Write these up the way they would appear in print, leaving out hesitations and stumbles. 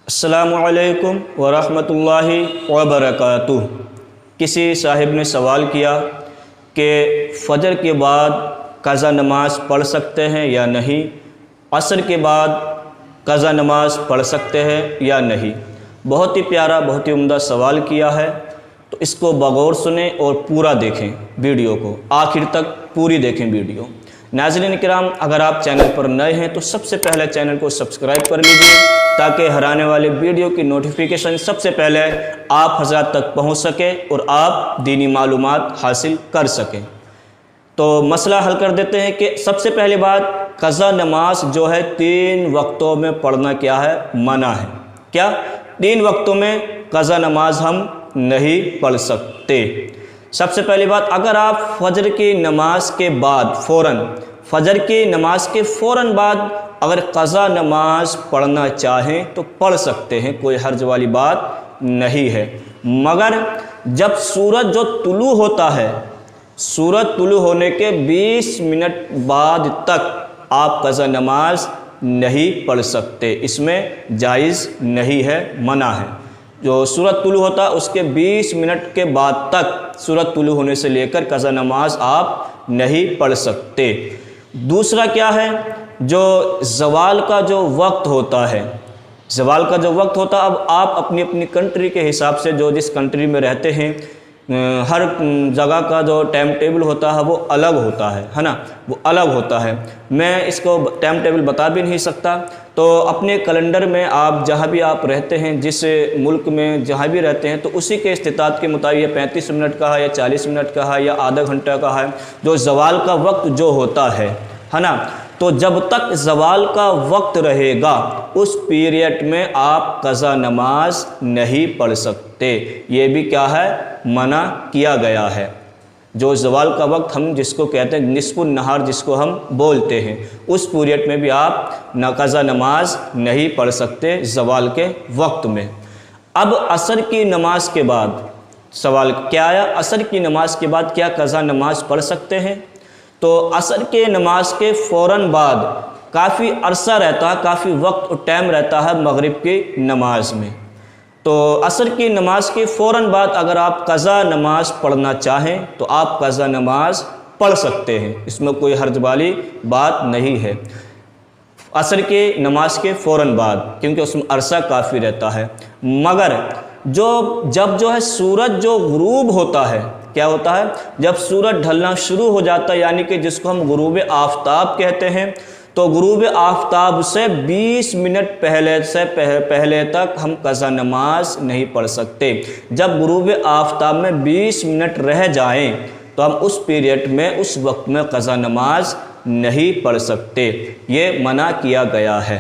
السلام علیکم ورحمۃ اللہ وبرکاتہ۔ کسی صاحب نے سوال کیا کہ فجر کے بعد قضا نماز پڑھ سکتے ہیں یا نہیں، عصر کے بعد قضا نماز پڑھ سکتے ہیں یا نہیں۔ بہت ہی پیارا، بہت ہی عمدہ سوال کیا ہے، تو اس کو بغور سنیں اور پورا دیکھیں، ویڈیو کو آخر تک پوری دیکھیں ویڈیو۔ ناظرین کرام، اگر آپ چینل پر نئے ہیں تو سب سے پہلے چینل کو سبسکرائب کر لیجئے تاکہ ہر آنے والے ویڈیو کی نوٹیفیکیشن سب سے پہلے آپ حضرات تک پہنچ سکے اور آپ دینی معلومات حاصل کر سکیں۔ تو مسئلہ حل کر دیتے ہیں کہ سب سے پہلی بات، قضا نماز جو ہے 3 وقتوں میں پڑھنا کیا ہے؟ منع ہے۔ کیا 3 وقتوں میں قضا نماز ہم نہیں پڑھ سکتے؟ سب سے پہلی بات، اگر آپ فجر کی نماز کے بعد فجر کی نماز کے فوراً بعد اگر قضا نماز پڑھنا چاہیں تو پڑھ سکتے ہیں، کوئی حرج والی بات نہیں ہے، مگر جب سورج جو طلوع ہوتا ہے، سورج طلوع ہونے کے 20 منٹ بعد تک آپ قضا نماز نہیں پڑھ سکتے، اس میں جائز نہیں ہے، منع ہے۔ جو سورج طلوع ہوتا ہے اس کے 20 منٹ کے بعد تک سورج طلوع ہونے سے لے کر قضا نماز آپ نہیں پڑھ سکتے۔ دوسرا کیا ہے، جو زوال کا جو وقت ہوتا ہے، زوال کا جو وقت ہوتا ہے، اب آپ اپنی اپنی کنٹری کے حساب سے، جو جس کنٹری میں رہتے ہیں، ہر جگہ کا جو ٹائم ٹیبل ہوتا ہے وہ الگ ہوتا ہے نا، وہ الگ ہوتا ہے۔ میں اس کو ٹائم ٹیبل بتا بھی نہیں سکتا، تو اپنے کیلنڈر میں آپ جہاں بھی آپ رہتے ہیں، جس ملک میں جہاں بھی رہتے ہیں، تو اسی کے استطاعت کے مطابق 35 منٹ کا ہے یا 40 منٹ کا ہے یا آدھا گھنٹہ کا ہے، جو زوال کا وقت جو ہوتا ہے نا، تو جب تک زوال کا وقت رہے گا اس پیریڈ میں آپ قضا نماز نہیں پڑھ سکتے۔ یہ بھی کیا ہے؟ منع کیا گیا ہے۔ جو زوال کا وقت ہم جس کو کہتے ہیں نصف النہار، جس کو ہم بولتے ہیں، اس پیریڈ میں بھی آپ قضا نماز نہیں پڑھ سکتے زوال کے وقت میں۔ اب عصر کی نماز کے بعد سوال کیا آیا، عصر کی نماز کے بعد کیا قضا نماز پڑھ سکتے ہیں؟ تو عصر کے نماز کے فوراً بعد کافی عرصہ رہتا ہے، کافی وقت اور ٹائم رہتا ہے مغرب کی نماز میں، تو عصر کی نماز کے فوراً بعد اگر آپ قضا نماز پڑھنا چاہیں تو آپ قضا نماز پڑھ سکتے ہیں، اس میں کوئی حرج والی بات نہیں ہے، عصر کی نماز کے فوراً بعد، کیونکہ اس میں عرصہ کافی رہتا ہے۔ مگر جب جو ہے سورج جو غروب ہوتا ہے، کیا ہوتا ہے؟ جب سورج ڈھلنا شروع ہو جاتا ہے، یعنی کہ جس کو ہم غروب آفتاب کہتے ہیں، تو غروب آفتاب سے 20 منٹ پہلے تک ہم قضا نماز نہیں پڑھ سکتے۔ جب غروب آفتاب میں 20 منٹ رہ جائیں تو ہم اس پیریڈ میں، اس وقت میں قضا نماز نہیں پڑھ سکتے، یہ منع کیا گیا ہے۔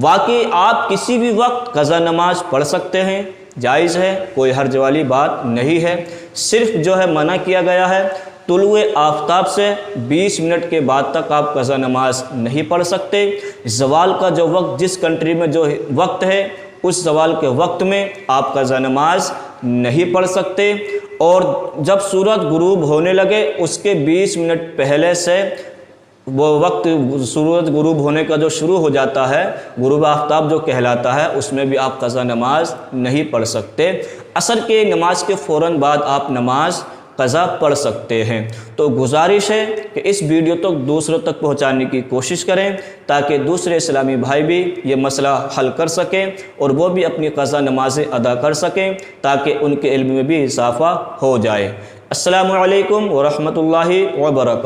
واقعی آپ کسی بھی وقت قضا نماز پڑھ سکتے ہیں، جائز ہے، کوئی حرج والی بات نہیں ہے، صرف جو ہے منع کیا گیا ہے طلوع آفتاب سے 20 منٹ کے بعد تک آپ قضا نماز نہیں پڑھ سکتے۔ زوال کا جو وقت، جس کنٹری میں جو وقت ہے، اس زوال کے وقت میں آپ قضا نماز نہیں پڑھ سکتے، اور جب سورج غروب ہونے لگے اس کے 20 منٹ پہلے سے وہ وقت سورج غروب ہونے کا جو شروع ہو جاتا ہے، غروب آفتاب جو کہلاتا ہے، اس میں بھی آپ قضا نماز نہیں پڑھ سکتے۔ عصر کے نماز کے فوراً بعد آپ نماز قضا پڑھ سکتے ہیں۔ تو گزارش ہے کہ اس ویڈیو تک دوسروں تک پہنچانے کی کوشش کریں تاکہ دوسرے اسلامی بھائی بھی یہ مسئلہ حل کر سکیں اور وہ بھی اپنی قضا نمازیں ادا کر سکیں تاکہ ان کے علم میں بھی اضافہ ہو جائے۔ السلام علیکم ورحمۃ اللہ وبرکاتہ۔